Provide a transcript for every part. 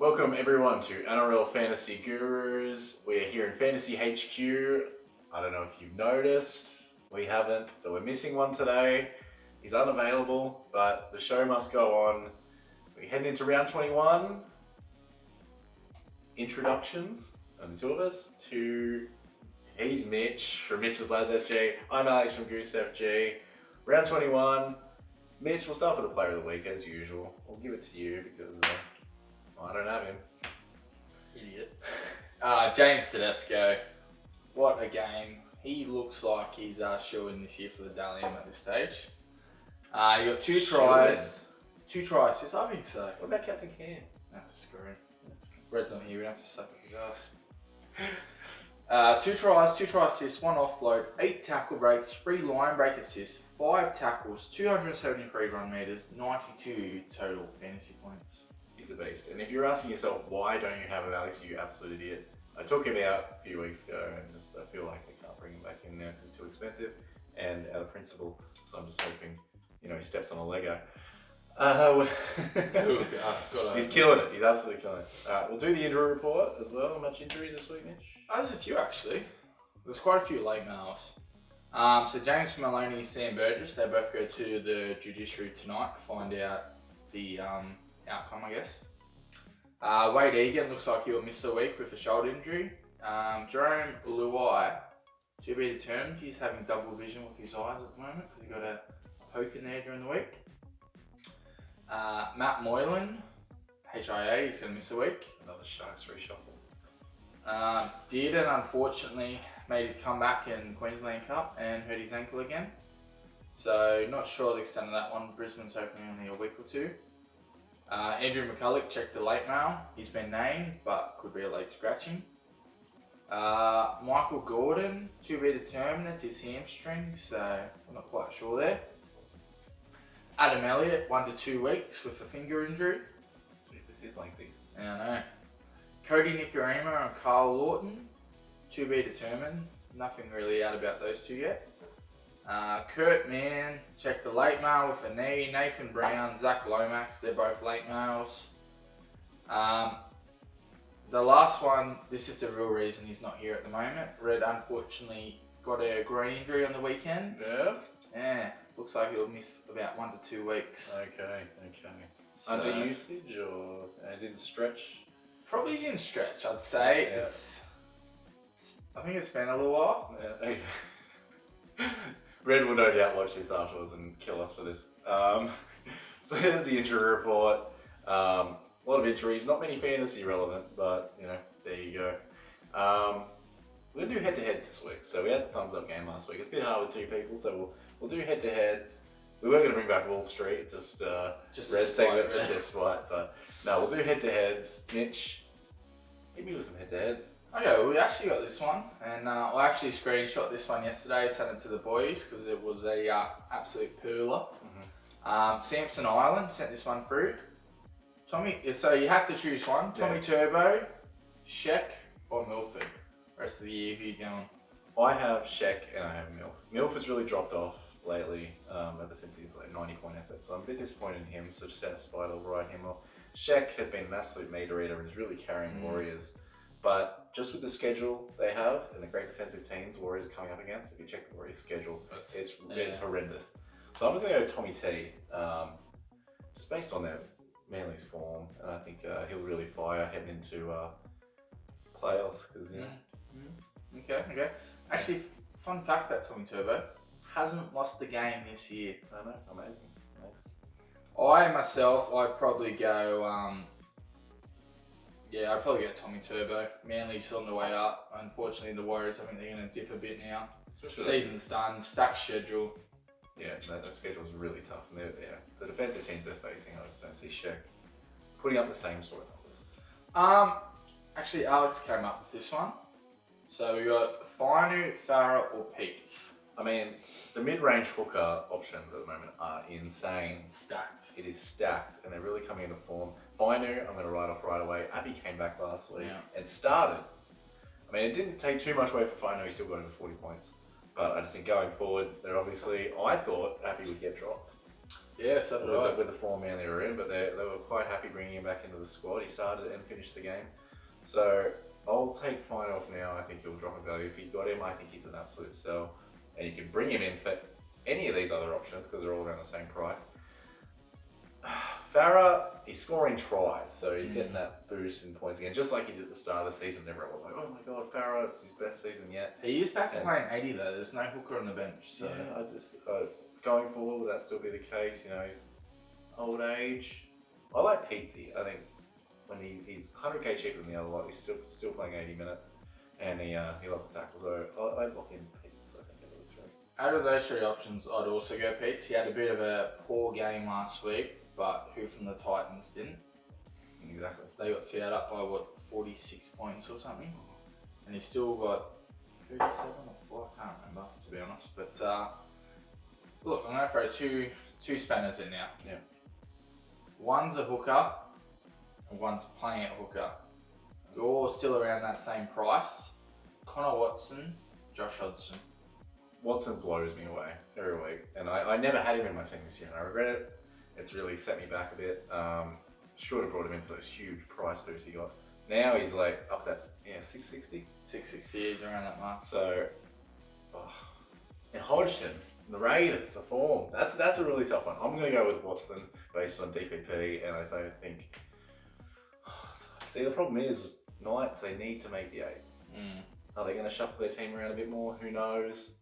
Welcome everyone to NRL Fantasy Gurus. We're here in Fantasy HQ. I don't know if you've noticed, we haven't, but we're missing one today. He's unavailable, but the show must go on. We're heading into round 21. Introductions, only two of us. He's Mitch from Mitch's Lads FG. I'm Alex from Goose FG. Round 21. Mitch, we'll start with the player of the week as usual. We'll give it to you because I don't have him. Idiot. James Tedesco. What a game. He looks like he's showing this year for the Dalium at this stage. You got two tries. Yes, I think so. What about Captain Cam? Screw him. Red's not here, we don't have to suck up his ass. Two tries assists, one offload, 8 tackle breaks, 3 line break assists, 5 tackles, 273 run meters, 92 total fantasy points. He's a beast. And if you're asking yourself, why don't you have him, Alex, you absolute idiot. I took him out a few weeks ago and I feel like I can't bring him back in now because it's too expensive and out of principle. So I'm just hoping, he steps on a Lego. He's killing it. He's absolutely killing it. We'll do the injury report as well. How much injuries this week, Mitch? There's a few actually. There's quite a few late mails. So James Maloney and Sam Burgess, they both go to the judiciary tonight to find out the outcome, I guess. Wade Egan looks like he'll miss a week with a shoulder injury. Jerome Luai, to be determined, he's having double vision with his eyes at the moment because he got a poke in there during the week. Matt Moylan, HIA, he's going to miss a week. Another Sharks reshuffle. Dearden unfortunately made his comeback in Queensland Cup and hurt his ankle again. So not sure the extent of that one. Brisbane's hoping only a week or two. Andrew McCulloch checked the late mail. He's been named, but could be a late scratching. Michael Gordon, to be determined, it's his hamstring, so we're not quite sure there. Adam Elliott, 1 to 2 weeks with a finger injury. This is lengthy. I know. Cody Nicarima and Carl Lawton, to be determined. Nothing really out about those two yet. Kurt Mann, checked the late mail with a knee. Nathan Brown, Zach Lomax, they're both late mails. The last one, this is the real reason he's not here at the moment. Red unfortunately got a groin injury on the weekend. Yeah, looks like he'll miss about 1 to 2 weeks. Okay. So, under usage or didn't stretch? Probably didn't stretch, I'd say. Yeah. I think it's been a little while. Yeah, okay. Red will no doubt watch this afterwards and kill us for this. So there's the injury report. A lot of injuries, not many fantasy relevant, but there you go. We're gonna do head-to-heads this week. So we had the thumbs up game last week. It's a bit hard with 2 people, so we'll do head-to-heads. We were gonna bring back Wall Street, just Red segment, just a spite, but no, we'll do head-to-heads. Mitch, hit me with some head-to-heads. Okay, well, we actually got this one, and I actually screenshot this one yesterday, sent it to the boys because it was a absolute pooler. Samson Island sent this one through. Tommy, so you have to choose one. Tommy Turbo, Sheck, or Milford. Rest of the year, who you going? I have Sheck and I have Milf. Milf has really dropped off lately, ever since his 90-point effort, so I'm a bit disappointed in him, so just out of spite I'll write him off. Sheck has been an absolute meter eater and is really carrying Warriors. But just with the schedule they have and the great defensive teams Warriors are coming up against, if you check the Warriors schedule, it's horrendous. So I'm going to go Tommy T, just based on their Manly's form, and I think he'll really fire heading into playoffs. Cause, Okay. Actually, fun fact about Tommy Turbo, hasn't lost a game this year. I know, amazing. I'd probably go... I'd probably get Tommy Turbo. Manly's on the way up. Unfortunately, the Warriors, I think they're going to dip a bit now. Season's done, stacked schedule. Yeah, that schedule is really tough. And the defensive teams they're facing, I just don't see Sheck putting up the same sort of numbers. Actually, Alex came up with this one. So we got Fainu, Farah, or Peets. I mean, the mid-range hooker options at the moment are insane. Stacked. It is stacked, and they're really coming into form. Fainu, I'm going to write off right away. Abby came back last week and started. I mean, it didn't take too much away from Fainu. He still got over 40 points. But I just think going forward, they're obviously... I thought Abby would get dropped. Yeah, so did I. with the form man they were in, but they were quite happy bringing him back into the squad. He started and finished the game. So I'll take Fine off now. I think he'll drop in value. If you got him, I think he's an absolute sell. And you can bring him in for any of these other options because they're all around the same price. Farah, he's scoring tries, so he's getting that boost in points again, just like he did at the start of the season. Everyone was like, "Oh my God, Farah, it's his best season yet." He is back to playing 80 though. There's no hooker on the bench, so Yeah, I just going forward, will that still be the case? You know, he's old age. I like Pizzi. I think when he's 100k cheaper than the other lot, he's still playing 80 minutes, and he loves to tackle. So I lock in Pizzi. I think out of the three. out of those three options, I'd also go Pete's. He had a bit of a poor game last week, but who from the Titans didn't? Exactly. They got fired up by 46 points or something, and he still got 37 or 4. I can't remember, to be honest. But look, I'm going to throw two spanners in now. Yeah. One's a hooker, and one's playing at hooker. They're all still around that same price. Connor Watson, Josh Hodgson. Watson blows me away every week, and I never had him in my team this year, and I regret it. It's really set me back a bit. Should have brought him in for those huge price boosts he got. Now he's like up that 660. 660 is around that mark. So, and Hodgson, the Raiders, the form. That's a really tough one. I'm gonna go with Watson based on DPP, and I don't think. See, the problem is Knights. They need to make the 8. Are they going to shuffle their team around a bit more? Who knows?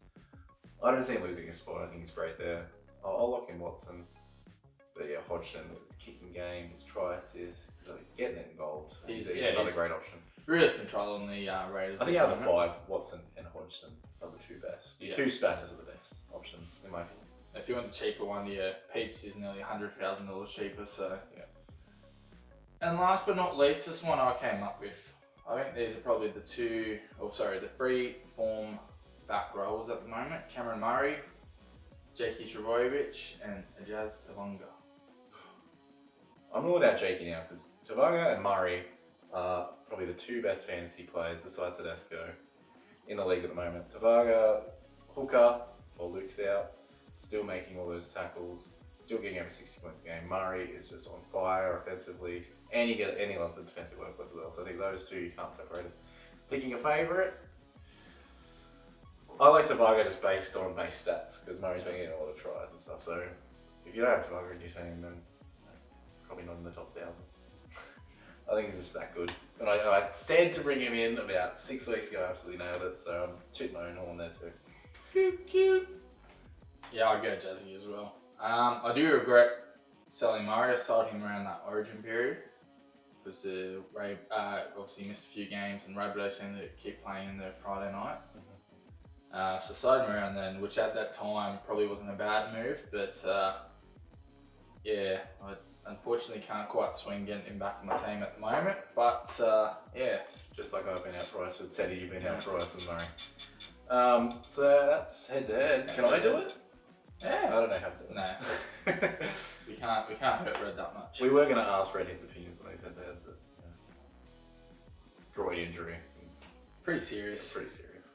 I don't see him losing his spot. I think he's great there. I'll lock in Watson. But yeah, Hodgson with his kicking game, his try assists, he's getting it involved. He's another great option. Really controlling the Raiders. I think out of the 5, Watson and Hodgson are the 2 best. Your 2 spatters are the best options, in my opinion. If you want the cheaper one, yeah, Pete's is nearly $100,000 cheaper, so. Yeah. And last but not least, this one I came up with. I think these are probably the 3 form back rows at the moment. Cameron Murray, Jakey Trbojevic, and Ajaz Tavanga. I'm ruling out Jakey now because Tavanga and Murray are probably the 2 best fantasy players besides Tedesco in the league at the moment. Tavanga, hooker, while Luke's out, still making all those tackles, still getting over 60 points a game. Murray is just on fire offensively, and he loves the defensive work as well. So I think those 2 you can't separate it. Picking a favourite, I like Tavanga just based on base stats because Murray's been getting a lot of tries and stuff. So if you don't have Tavanga in your team, then probably not in the top 1,000. I think he's just that good. And I said to bring him in about 6 weeks ago, I absolutely nailed it. So I'm tooting my own horn there too. Yeah, I'd go Jazzy as well. I do regret selling Murray. I sold him around that origin period because Ray obviously missed a few games and Rabbitoh seemed to keep playing in the Friday night. So sold him around then, which at that time probably wasn't a bad move, but yeah, I unfortunately can't quite swing getting him back in my team at the moment. But yeah. Just like I've been outpriced with Teddy, you've been outpriced with Murray. So that's head to head. Can I do it? Yeah. I don't know how to do it. No. we can't hurt Red that much. We were going to ask Red his opinions on these head to heads, but groin injury is pretty serious. Pretty serious.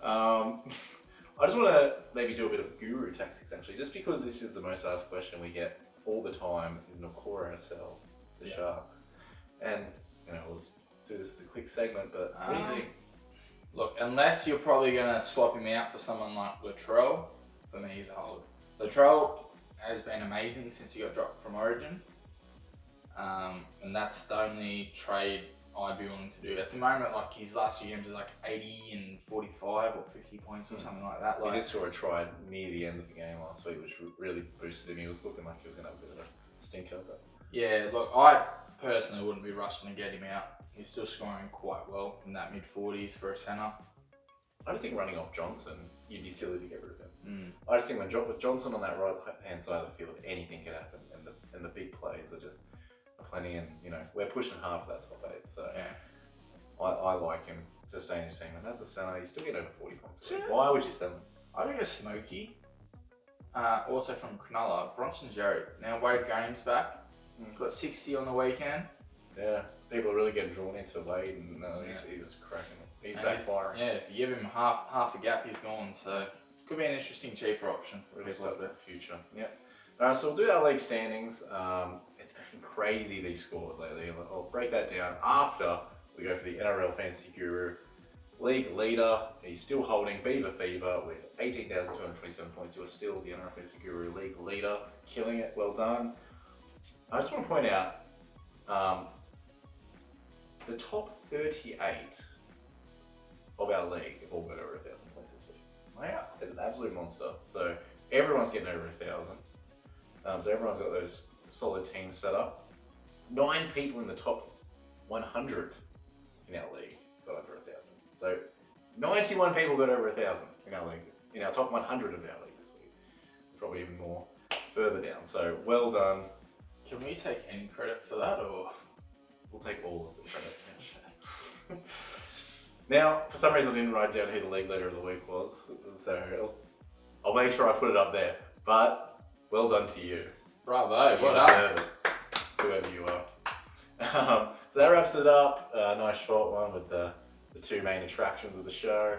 I just want to maybe do a bit of guru tactics actually, just because this is the most asked question we get all the time is Nakora a sell the Sharks? And we'll do this as a quick segment, but what do you think? Look, unless you're probably going to swap him out for someone like Latrell, for me he's a hold. Latrell has been amazing since he got dropped from Origin, and that's the only trade I'd be willing to do. At the moment, like his last few games is like 80 and 45 or 50 points or something like that. He did score a try near the end of the game last week, which really boosted him. He was looking like he was going to have a bit of a stinker. But yeah, look, I personally wouldn't be rushing to get him out. He's still scoring quite well in that mid-40s for a centre. I just think running off Johnson, you'd be silly to get rid of him. I just think with Johnson on that right-hand side of the field, anything could happen, and the big plays are just plenty, and we're pushing half of that top 8, so yeah. I like him to stay in his team, and as a centre, he's still getting over 40 points. Yeah. Why would you sell him? I think a Smoky. Also from Cronulla, Bronson Jarrett. Now Wade Game's back. Got 60 on the weekend. Yeah, people are really getting drawn into Wade, and he's just cracking it. He's backfiring. Yeah, if you give him half a gap, he's gone. So could be an interesting cheaper option for Really people like start that. the future. Yeah. Alright, so we'll do our league standings. It's been crazy, these scores lately. I'll break that down after we go for the NRL Fantasy Guru League leader. He's still holding Beaver Fever with 18,227 points. You're still the NRL Fantasy Guru League leader. Killing it, well done. I just want to point out the top 38 of our league have all got over 1,000 points this week. Wow. It's an absolute monster. So everyone's getting over 1,000. So everyone's got those solid teams set up. 9 people in the top 100 in our league got over 1,000. So 91 people got over 1,000 in our league, in our top 100 of our league this week. Probably even more further down. So well done. Can we take any credit for that, or? We'll take all of the credit. Now, for some reason I didn't write down who the league leader of the week was, so I'll make sure I put it up there. But well done to you. Bravo, You what up? deserve it, whoever you are. So that wraps it up. A nice short one with the 2 main attractions of the show.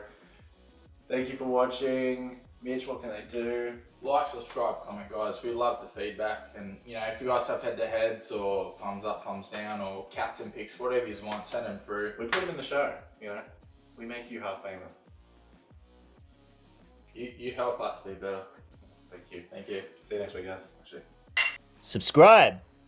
Thank you for watching. Mitch, what can they do? Like, subscribe, comment, guys. We love the feedback, and if you guys have head-to-heads or thumbs up, thumbs down, or captain picks, whatever you want, send them through. We put them in the show, We make you half famous. You help us be better. Thank you. Thank you. See you next week, guys. Actually. Subscribe.